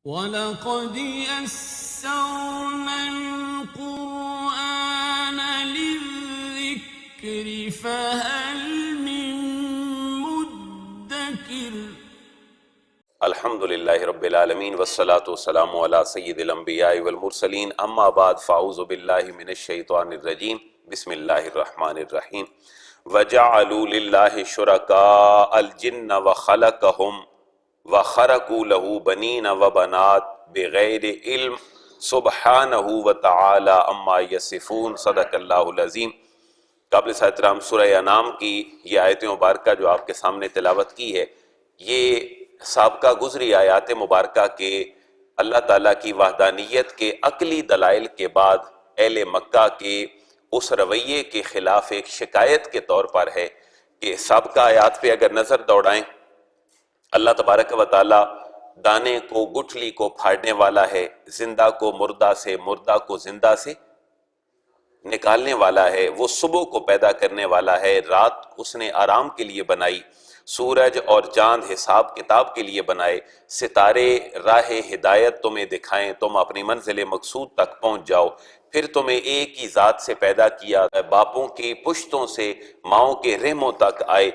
وَلَقَدْ يَسَّرْنَا الْقُرْآنَ لِلذِّكْرِ فَهَلْ مِن مُّدَّكِرٍ۔ الحمد للہ رب العالمین والصلاة والسلام علی سید الانبیاء والمرسلین، اما بعد فاعوذ باللہ من الشیطان الرجیم، بسم اللہ الرحمن الرحیم۔ وَجَعَلُوا لِلَّهِ شُرَكَاءَ الْجِنَّ وَخَلَقَهُمْ وَخَرَقُوا لَهُ بَنِينَ وَبَنَاتٍ بِغَيْرِ عِلْمٍ سُبْحَانَهُ وَتَعَالَى عَمَّا يَصِفُونَ۔ صدق اللہ العظیم۔ قابل احترام سورہ انعام کی یہ آیت مبارکہ جو آپ کے سامنے تلاوت کی ہے، یہ سابقہ گزری آیات مبارکہ کے اللہ تعالیٰ کی وحدانیت کے عقلی دلائل کے بعد اہل مکہ کے اس رویے کے خلاف ایک شکایت کے طور پر ہے کہ سابقہ آیات پہ اگر نظر دوڑائیں، اللہ تبارک و تعالیٰ دانے کو گٹھلی کو پھاڑنے والا ہے، زندہ کو مردہ سے، مردہ کو زندہ سے نکالنے والا ہے، وہ صبح کو پیدا کرنے والا ہے، رات اس نے آرام کے لیے بنائی، سورج اور چاند حساب کتاب کے لیے بنائے، ستارے راہ ہدایت تمہیں دکھائیں، تم اپنی منزل مقصود تک پہنچ جاؤ، پھر تمہیں ایک ہی ذات سے پیدا کیا، باپوں کی پشتوں سے ماؤں کے رحموں تک آئے،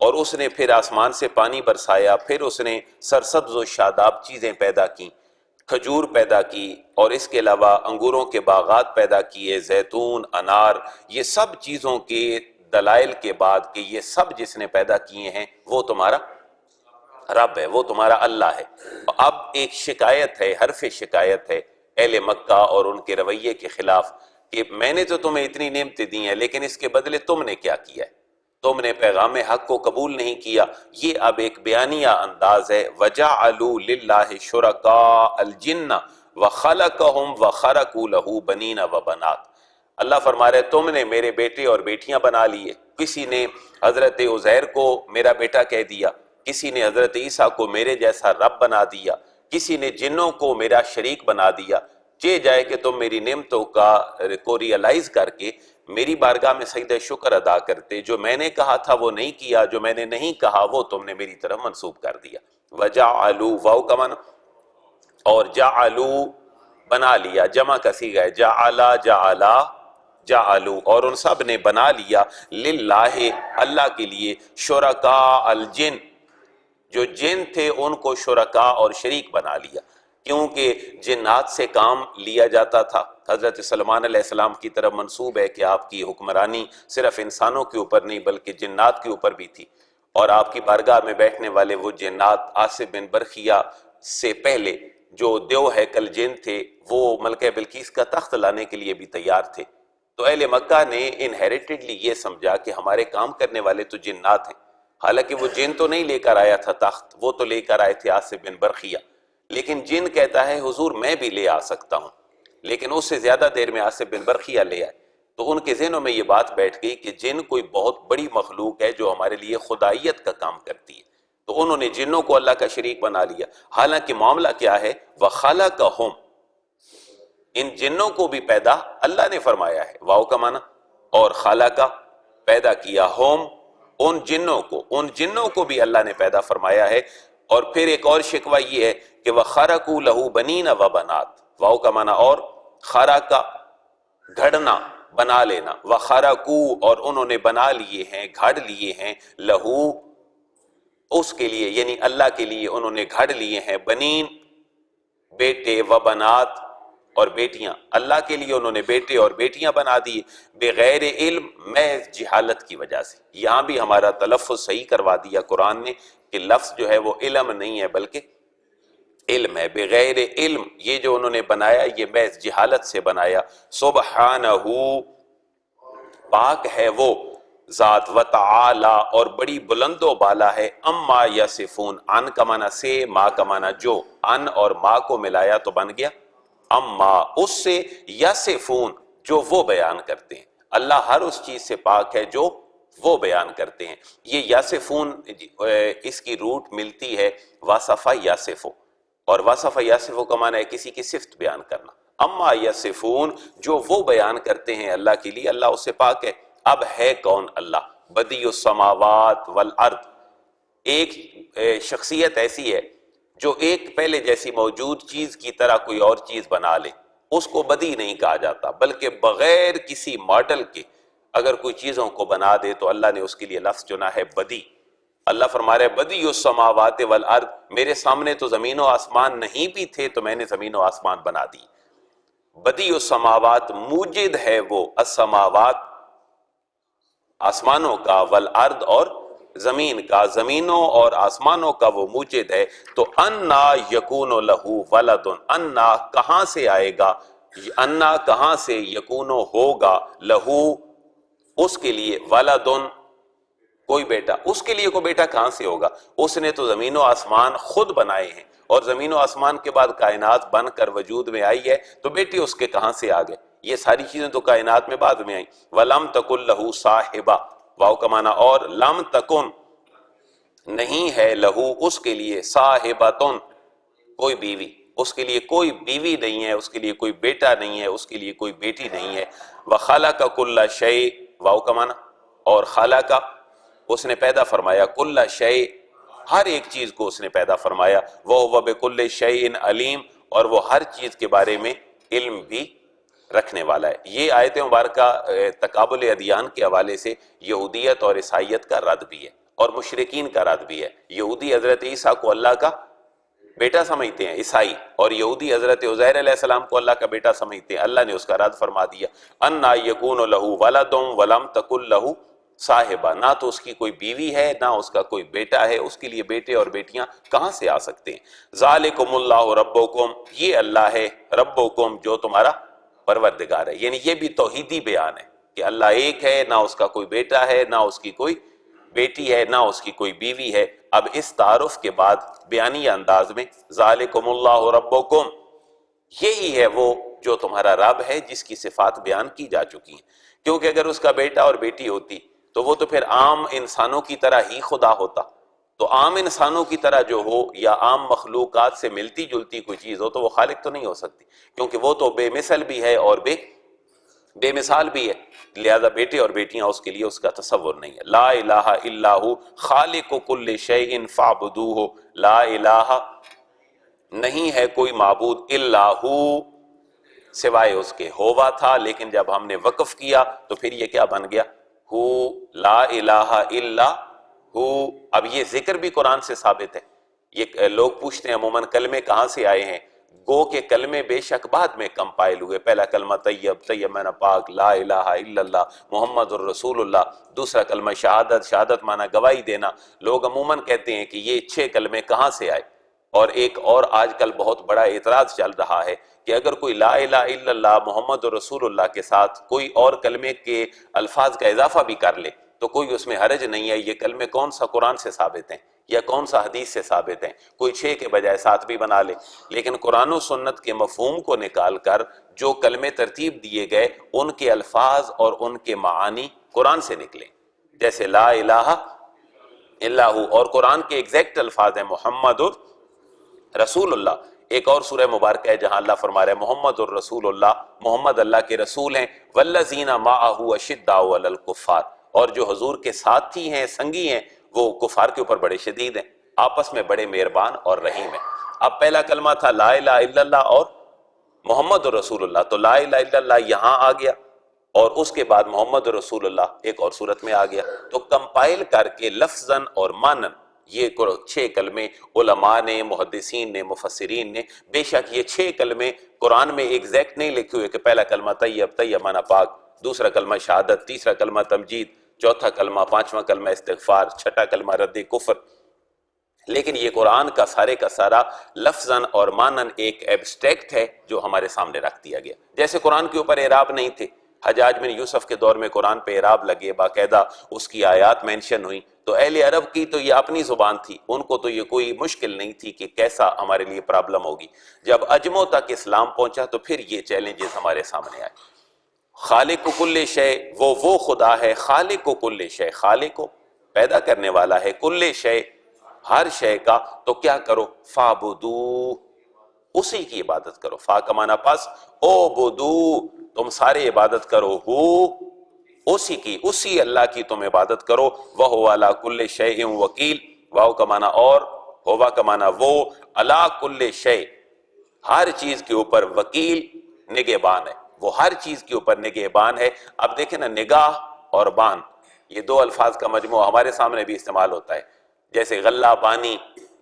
اور اس نے پھر آسمان سے پانی برسایا، پھر اس نے سرسبز و شاداب چیزیں پیدا کیں، کھجور پیدا کی، اور اس کے علاوہ انگوروں کے باغات پیدا کیے، زیتون، انار، یہ سب چیزوں کے دلائل کے بعد کہ یہ سب جس نے پیدا کیے ہیں وہ تمہارا رب ہے، وہ تمہارا اللہ ہے۔ اب ایک شکایت ہے، حرف شکایت ہے اہل مکہ اور ان کے رویے کے خلاف کہ میں نے تو تمہیں اتنی نعمتیں دی ہیں، لیکن اس کے بدلے تم نے کیا کیا ہے؟ تم نے پیغام حق کو قبول نہیں کیا۔ یہ اب ایک بیانیہ انداز ہے۔ وَجَعَلُوا لِلَّهِ شُرَكَاءَ الْجِنَّ وَخَلَقَهُمْ وَخَرَقُوا لَهُ بَنِينَ وَبَنَاتٍ۔ اللہ فرما رہے تم نے میرے بیٹے اور بیٹیاں بنا لیے۔ کسی نے حضرت عزیر کو میرا بیٹا کہہ دیا، کسی نے حضرت عیسیٰ کو میرے جیسا رب بنا دیا، کسی نے جنوں کو میرا شریک بنا دیا۔ چہ جائے کہ تم میری نعمتوں کو ریئلائز کر کے میری بارگاہ میں سجدہ شکر ادا کرتے، جو میں نے کہا تھا وہ نہیں کیا، جو میں نے نہیں کہا وہ تم نے میری طرف منسوب کر دیا۔ وَجَعَلُوا، واو کا معنی، اور جعلوا بنا لیا، جمع کا صیغہ ہے، جعلا جعلا جعلوا، اور ان سب نے بنا لیا للہ اللہ کے لیے، شرکاء الجن، جو جن تھے ان کو شرکاء اور شریک بنا لیا، کیونکہ جنات سے کام لیا جاتا تھا۔ حضرت سلمان علیہ السلام کی طرف منسوب ہے کہ آپ کی حکمرانی صرف انسانوں کے اوپر نہیں بلکہ جنات کے اوپر بھی تھی، اور آپ کی بارگاہ میں بیٹھنے والے وہ جنات آصف بن برخیہ سے پہلے جو دیو ہیکل جن تھے وہ ملکہ بلقیس کا تخت لانے کے لیے بھی تیار تھے۔ تو اہل مکہ نے انہیریٹڈلی یہ سمجھا کہ ہمارے کام کرنے والے تو جنات ہیں، حالانکہ وہ جن تو نہیں لے کر آیا تھا تخت، وہ تو لے کر آئے تھے آصف بن برخیہ، لیکن جن کہتا ہے حضور میں بھی لے آ سکتا ہوں، لیکن اس سے زیادہ دیر میں آصف بن برخیہ لے آئے۔ تو ان کے ذہنوں میں یہ بات بیٹھ گئی کہ جن کوئی بہت بڑی مخلوق ہے جو ہمارے لیے خدائیت کا کام کرتی ہے، تو انہوں نے جنوں کو اللہ کا شریک بنا لیا، حالانکہ معاملہ کیا ہے؟ وَخَلَقَهُمْ، ان جنوں کو بھی پیدا اللہ نے فرمایا ہے، واو کا معنی، اور خالقہ پیدا کیا، ہوم ان جنوں کو بھی اللہ نے پیدا فرمایا ہے۔ اور پھر ایک اور شکوہ یہ ہے کہ وَخَرَقُوا لَهُ بَنِينَ وَبَنَاتٍ، واو کا معنی اور، خرقہ گھڑنا، بنا لینا، وَخَرَقُوا، اور انہوں نے بنا لیے ہیں، گھڑ لیے ہیں، لہو اس کے لیے، یعنی اللہ کے لیے انہوں نے گھڑ لیے ہیں، بنین بیٹے، وبنات اور بیٹیاں، اللہ کے لیے انہوں نے بیٹے اور بیٹیاں بنا دیے، بغیر علم، محض جہالت کی وجہ سے۔ یہاں بھی ہمارا تلفظ صحیح کروا دیا قرآن نے کہ لفظ جو ہے وہ علم نہیں ہے بلکہ علم ہے، بغیر علم، یہ جو انہوں نے بنایا یہ محض جہالت سے بنایا۔ سبحانہ، پاک ہے وہ ذات، وتعالی، اور بڑی بلند و بالا ہے، اما یصفون، ان کا معنی سے، ما کا معنی جو، ان اور ما کو ملایا تو بن گیا اما، اس سے، یصفون، جو وہ بیان کرتے ہیں۔ اللہ ہر اس چیز سے پاک ہے جو وہ بیان کرتے ہیں۔ یہ یصفون اس کی روٹ ملتی ہے وصف یصف، اور وصف یصف کا معنی ہے کسی کی صفت بیان کرنا۔ اما یصفون، جو وہ بیان کرتے ہیں اللہ کے لیے، اللہ اس سے پاک ہے۔ اب ہے کون اللہ؟ بدیع السماوات والارض، ایک شخصیت ایسی ہے جو ایک پہلے جیسی موجود چیز کی طرح کوئی اور چیز بنا لے، اس کو بدی نہیں کہا جاتا، بلکہ بغیر کسی ماڈل کے اگر کوئی چیزوں کو بنا دے تو اللہ نے اس کے لیے لفظ چنا ہے بدی۔ اللہ فرما رہے بدی السماوات والارض، میرے سامنے تو زمین و آسمان نہیں بھی تھے تو میں نے زمین و آسمان بنا دی۔ بدی السماوات، موجد ہے وہ، السماوات آسمانوں کا، والارض اور زمین کا، زمینوں اور آسمانوں کا وہ موجد ہے۔ تو انا یکون لہ ولد، انا کہاں سے آئے گا، انا کہاں سے، یکون ہوگا، لہو اس کے لیے، ولد کوئی بیٹا، اس کے لیے کوئی بیٹا کہاں سے ہوگا؟ اس نے تو زمین و آسمان خود بنائے ہیں، اور زمین و آسمان کے بعد کائنات بن کر وجود میں آئی ہے، تو بیٹی اس کے کہاں سے آ گئے؟ یہ ساری چیزیں تو کائنات میں بعد میں آئیں۔ وَلَمْ تَكُنْ لَهُ صَاحِبَةٌ، واو کا معنی اور، لم تکن نہیں ہے، لہو اس کے لیے، صاحبۃ کوئی بیوی، اس کے لیے کوئی بیوی نہیں ہے، اس کے لیے کوئی بیٹا نہیں ہے، اس کے لیے کوئی بیٹی نہیں ہے۔ وَخَلَقَ كُلَّ شَيْءٍ، واو کا معنی اور، خلق اس نے پیدا فرمایا، کل شیء ہر ایک چیز کو اس نے پیدا فرمایا، وَهُوَ بِكُلِّ شَيْءٍ علیم، اور وہ ہر چیز کے بارے میں علم بھی رکھنے والا ہے۔ یہ آیت مبارکہ تقابل ادیان کے حوالے سے یہودیت اور عیسائیت کا رد بھی ہے، اور مشرکین کا رد بھی ہے۔ یہودی حضرت عیسیٰ کو اللہ کا بیٹا سمجھتے ہیں عیسائی، اور یہودی حضرت عزیر علیہ السلام کو اللہ کا بیٹا سمجھتے ہیں۔ اللہ نے اس کا رد فرما دیا، انا یکون لہ ولد ولم تکن لہ صاحبہ، نہ تو اس کی کوئی بیوی ہے نہ اس کا کوئی بیٹا ہے، اس کے لیے بیٹے اور بیٹیاں کہاں سے آ سکتے ہیں۔ ذالکم اللہ ربکم، یہ اللہ ہے، ربکم جو تمہارا پروردگار ہے، یعنی یہ بھی توحیدی بیان ہے کہ اللہ ایک ہے، نہ اس کا کوئی بیٹا ہے نہ اس کی کوئی بیٹی ہے نہ اس کی کوئی بیوی ہے۔ اب اس تعارف کے بعد بیانی انداز میں ذالکم اللہ ربکم، یہی ہے وہ جو تمہارا رب ہے، جس کی صفات بیان کی جا چکی ہیں، کیونکہ اگر اس کا بیٹا اور بیٹی ہوتی تو وہ تو پھر عام انسانوں کی طرح ہی خدا ہوتا، تو عام انسانوں کی طرح جو ہو یا عام مخلوقات سے ملتی جلتی کوئی چیز ہو تو وہ خالق تو نہیں ہو سکتی، کیونکہ وہ تو بے مثل بھی ہے اور بے مثال بھی ہے، لہذا بیٹے اور بیٹیاں اس کے لیے اس کا تصور نہیں ہے۔ لا الہ الا ہو خالق کل شیء فاعبدوہ، لا الہ نہیں ہے کوئی معبود الا ہو سوائے اس کے، ہوا تھا لیکن جب ہم نے وقف کیا تو پھر یہ کیا بن گیا، ہو، لا الہ الا ہو۔ اب یہ ذکر بھی قرآن سے ثابت ہے۔ یہ لوگ پوچھتے ہیں عموماً کلمے کہاں سے آئے ہیں، گو کہ کلمے بے شک بعد میں کمپائل ہوئے، پہلا کلمہ طیب، طیب معنی پاک، لا الہ الا اللہ محمد الرسول اللہ، دوسرا کلمہ شہادت، شہادت معنی گواہی دینا۔ لوگ عموماً کہتے ہیں کہ یہ 6 کلمے کہاں سے آئے، اور ایک اور آج کل بہت بڑا اعتراض چل رہا ہے کہ اگر کوئی لا الہ الا اللہ محمد رسول اللہ کے ساتھ کوئی اور کلمے کے الفاظ کا اضافہ بھی کر لے تو کوئی اس میں حرج نہیں ہے۔ یہ کلمے کون سا قرآن سے ثابت ہیں یا کون سا حدیث سے ثابت ہیں؟ کوئی 6 کے بجائے 7 بھی بنا لے، لیکن قرآن و سنت کے مفہوم کو نکال کر جو کلمے ترتیب دیے گئے ان کے الفاظ اور ان کے معانی قرآن سے نکلیں، جیسے لا الہ الا ہو، اور قرآن کے ایگزیکٹ الفاظ ہیں محمد رسول اللہ۔ ایک اور سورہ مبارکہ ہے جہاں اللہ فرما رہے ہیں محمد الرسول اللہ، محمد اللہ کے رسول ہیں، والذین معہ اشداء علی الکفار، اور جو حضور کے ساتھی ہیں، سنگی ہیں، وہ کفار کے اوپر بڑے شدید ہیں، آپس میں بڑے مہربان اور رحیم ہیں۔ اب پہلا کلمہ تھا لا الہ الا اللہ اور محمد رسول اللہ، تو لا الہ الا اللہ یہاں آ گیا اور اس کے بعد محمد رسول اللہ ایک اور صورت میں آ گیا، تو کمپائل کر کے لفظاً اور مانن یہ 6 کلمے علماء نے، محدثین نے، مفسرین نے، بے شک یہ 6 کلمے قرآن میں ایگزیکٹ نہیں لکھے ہوئے کہ پہلا کلمہ طیب، طیب معنی پاک، دوسرا کلمہ شہادت، تیسرا کلمہ تمجید، چوتھا کلمہ، 5واں کلمہ استغفار، 6واں کلمہ رد کفر، لیکن یہ قرآن کا سارے کا سارا لفظاً اور مانن ایک ایبسٹریکٹ ہے جو ہمارے سامنے رکھ دیا گیا۔ جیسے قرآن کے اوپر اعراب نہیں تھے، حجاج بن یوسف کے دور میں قرآن پہ اعراب لگے، باقاعدہ اس کی آیات مینشن ہوئی، تو اہل عرب کی تو یہ اپنی زبان تھی، ان کو تو یہ کوئی مشکل نہیں تھی کہ کیسا ہمارے لیے پرابلم ہوگی۔ جب عجموں تک اسلام پہنچا تو پھر یہ چیلنجز ہمارے سامنے آئے۔ خالق کل شے، وہ خدا ہے، خالق کل شے، خالق کو پیدا کرنے والا ہے، کل شے ہر شے کا، تو کیا کرو، فعبدو اسی کی عبادت کرو، فا کا معنی پس، او بدو تم سارے عبادت کرو، ہو اسی کی، اسی اللہ کی تم عبادت کرو، وَهُوَ عَلَىٰ كُلِّ شَيْءٍ وَكِيلٌ، واو کا معنی اور، ہوا کا معنی وہ، علی کل شیء، ہر چیز کے اوپر وکیل نگہبان ہے، وہ ہر چیز کے اوپر نگہبان ہے۔ اب دیکھیں نا، نگاہ اور بان یہ دو الفاظ کا مجموعہ ہمارے سامنے بھی استعمال ہوتا ہے، جیسے غلہ بانی،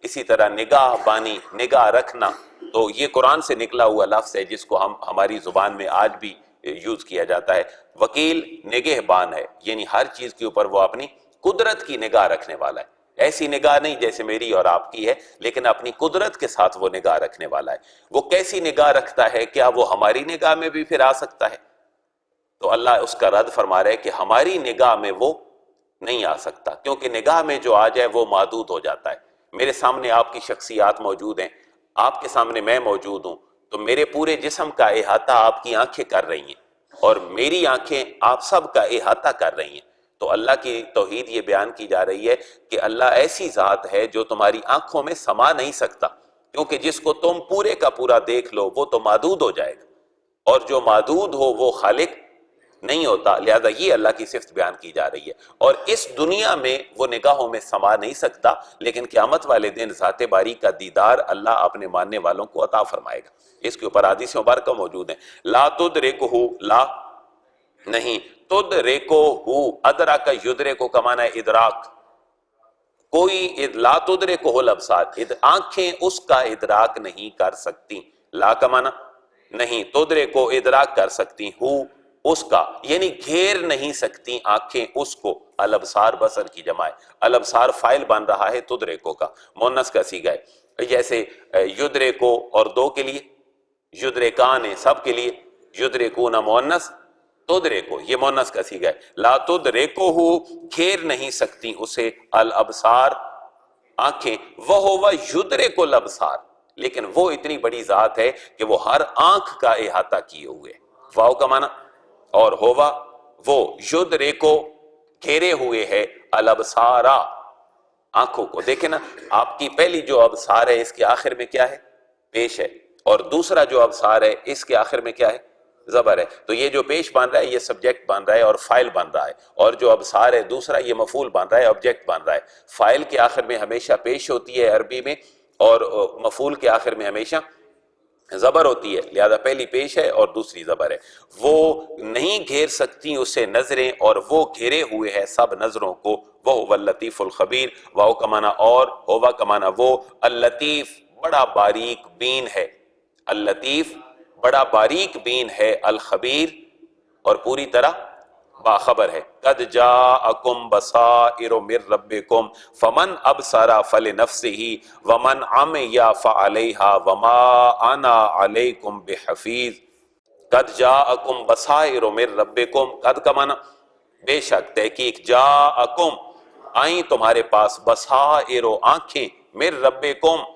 اسی طرہ نگاہ بانی، نگاہ رکھنا، تو یہ قرآن سے نکلا ہوا لفظ ہے جس کو ہم ہماری زبان میں آج بھی یوز کیا جاتا ہے۔ وکیل نگہبان ہے، یعنی ہر چیز کے اوپر وہ اپنی قدرت کی نگاہ رکھنے والا ہے، ایسی نگاہ نہیں جیسے میری اور آپ کی ہے، لیکن اپنی قدرت کے ساتھ وہ نگاہ رکھنے والا ہے۔ وہ کیسی نگاہ رکھتا ہے؟ کیا وہ ہماری نگاہ میں بھی پھر آ سکتا ہے؟ تو اللہ اس کا رد فرما رہا ہے کہ ہماری نگاہ میں وہ نہیں آ سکتا، کیونکہ نگاہ میں جو آ جائے وہ محدود ہو جاتا ہے۔ میرے سامنے آپ کی شخصیات موجود ہیں، آپ کے سامنے میں موجود ہوں، تو میرے پورے جسم کا احاطہ آپ کی آنکھیں کر رہی ہیں، اور میری آنکھیں آپ سب کا احاطہ کر رہی ہیں۔ تو اللہ کی توحید یہ بیان کی جا رہی ہے کہ اللہ ایسی ذات ہے جو تمہاری آنکھوں میں سما نہیں سکتا، کیونکہ جس کو تم پورے کا پورا دیکھ لو وہ تو محدود ہو جائے گا، اور جو محدود ہو وہ خالق نہیں ہوتا، لہذا یہ اللہ کی صفت بیان کی جا رہی ہے۔ اور اس دنیا میں وہ نگاہوں میں سما نہیں سکتا، لیکن قیامت والے دن ذات باری کا دیدار اللہ اپنے ماننے والوں کو عطا فرمائے گا۔ اس کے اوپر حدیث مبارکہ موجود ہیں، لا تدرکہ، لا نہیں، تدرکہ، ادرک یدرک کا معنی ہے ادراک، کوئی لا تدرکہ الابصار، آنکھیں اس کا ادراک نہیں کر سکتی، لا کا معنی نہیں، تدرکہ ادراک کر سکتی، اس کا، یعنی گھیر نہیں سکتی آنکھیں اس کو، الابصار بصر کی جمع ہے، الابصار فائل بن رہا ہے تدرکو کا، مونس کا صیغہ ہے، جیسے یدرکو اور دو کے لیے، یدرکان سب کے لیے، یدرکون مونس، تدرکو یہ مونس کا صیغہ ہے، لا تدرکو، گھیر نہیں سکتی اسے، الابصار آنکھیں، وہو یدرک الابصار، لیکن وہ اتنی بڑی ذات ہے کہ وہ ہر آنکھ کا احاطہ کیے ہوئے، واو کا معنی، اور ہوا وہ یدرکو گھیرے ہوئے ہے، الابصارا آنکھوں کو۔ دیکھیں نا، آپ کی پہلی جو ابصار ہے اس کے آخر میں کیا ہے؟ پیش ہے، اور دوسرا جو ابصار ہے اس کے آخر میں کیا ہے؟ زبر ہے۔ تو یہ جو پیش بن رہا ہے یہ سبجیکٹ بن رہا ہے اور فائل بن رہا ہے، اور جو ابصار ہے دوسرا یہ مفعول بن رہا ہے، آبجیکٹ بن رہا ہے۔ فائل کے آخر میں ہمیشہ پیش ہوتی ہے عربی میں، اور مفعول کے آخر میں ہمیشہ زبر ہوتی ہے، لہذا پہلی پیش ہے اور دوسری زبر ہے۔ وہ نہیں گھیر سکتی اسے نظریں، اور وہ گھیرے ہوئے ہے سب نظروں کو، وہ اللطیف الخبیر، واو کا معنی اور، ہوا کا معنی وہ، اللطیف بڑا باریک بین ہے، اللطیف بڑا باریک بین ہے، الخبیر اور پوری طرح باخبر ہے۔ قد جاءکم بصائر من ربکم فمن ابصر فلنفسہ ومن عمی فعلیہا وما انا علیکم بحفیظ۔ قد جاءکم بصائر من ربکم، قد کا معنی بے شک، تحقیق، جاءکم آئیں تمہارے پاس، بصائر آنکھیں، من ربکم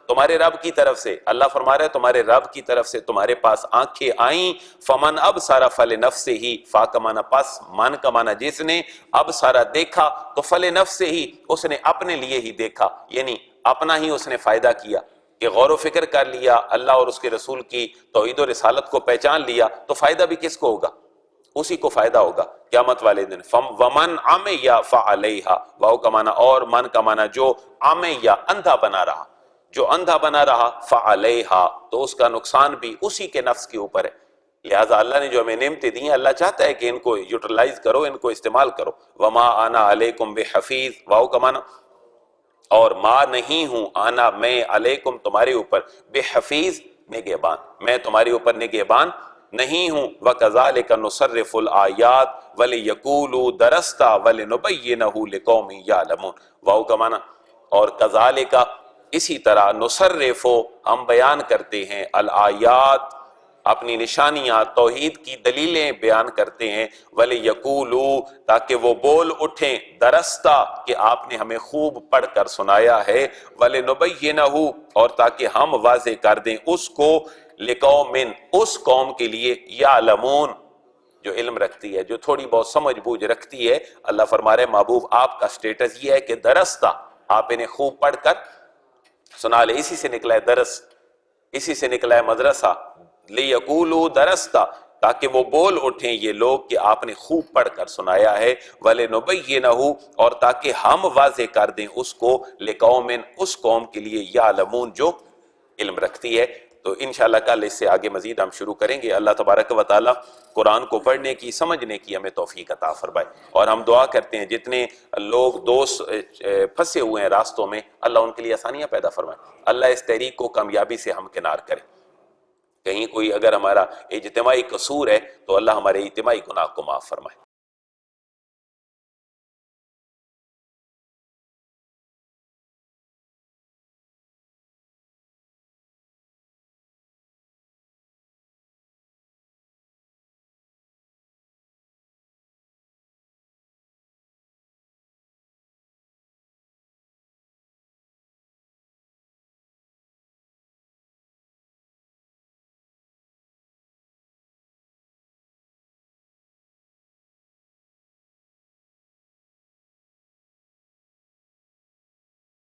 تمہارے رب کی طرف سے، اللہ فرما رہا ہے تمہارے رب کی طرف سے تمہارے پاس آنکھیں آئیں، فمن ابصر فلنفسہ، فا کا معنی پس، من کا معنی جس نے، ابصر دیکھا، تو فلنفسہ اس نے اپنے لیے ہی دیکھا، یعنی اپنا ہی اس نے فائدہ کیا، کہ غور و فکر کر لیا، اللہ اور اس کے رسول کی توحید و رسالت کو پہچان لیا، تو فائدہ بھی کس کو ہوگا؟ اسی کو فائدہ ہوگا قیامت والے دن۔ ومن عمی فعلیہا، واو کا معنی اور، من کا معنی جو، عمی اندھا بنا رہا، جو اندھا بنا رہا، فعلیہا تو اس کا نقصان بھی اسی کے نفس کے اوپر ہے۔ لہٰذا اللہ نے جو ہمیں نعمتیں دی ہیں، اللہ چاہتا ہے کہ ان کو یوٹیلائز کرو، ان کو استعمال کرو۔ وما انا علیکم بحفیظ، واو کا معنی اور، ما نہیں ہوں، آنا میں، علیکم تمہارے اوپر، بحفیظ نگہبان، میں تمہارے اوپر نگہبان نہیں ہوں۔ وَكَذَلِكَ نُصَرِّفُ الْآيَاتِ وَلِيَقُولُوا دَرَسْتَ وَلِنُبَيِّنَهُ لِقَوْمٍ يَعْلَمُونَ، واو کا معنی اور، کذالک اسی طرح، نصرف ہم بیان کرتے ہیں، الآیات اپنی نشانیاں، توحید کی دلیلیں بیان کرتے ہیں، وَلِيَقُولُوا تاکہ وہ بول اٹھیں، درستہ کہ آپ نے ہمیں خوب پڑھ کر سنایا ہے، وَلِنُبَيِّنَهُ اور تاکہ ہم واضح کر دیں اس کو، لِقَوْمٍ اس قوم کے لیے، یعلمون جو علم رکھتی ہے، جو تھوڑی بہت سمجھ بوجھ رکھتی ہے۔ اللہ فرما رہے محبوب آپ کا سٹیٹس یہ ہے کہ درستہ آپ انہیں خوب پڑھ کر سنا لے، اسی سے نکلا ہے درس، اسی سے نکلا ہے مدرسہ، لیقولوا درستہ تاکہ وہ بول اٹھیں یہ لوگ کہ آپ نے خوب پڑھ کر سنایا ہے، وَلِنُبَيِّنَهُ، اور تاکہ ہم واضح کر دیں اس کو، لِقَوْمٍ، اس قوم کے لیے، یعلمون، جو علم رکھتی ہے۔ تو انشاءاللہ کل اس سے آگے مزید ہم شروع کریں گے۔ اللہ تبارک و تعالی قرآن کو پڑھنے کی، سمجھنے کی ہمیں توفیق عطا فرمائے، اور ہم دعا کرتے ہیں جتنے لوگ دوست پھنسے ہوئے ہیں راستوں میں، اللہ ان کے لیے آسانیاں پیدا فرمائے، اللہ اس تحریک کو کامیابی سے ہمکنار کرے۔ کہیں کوئی اگر ہمارا اجتماعی قصور ہے تو اللہ ہمارے اجتماعی گناہ کو معاف فرمائے۔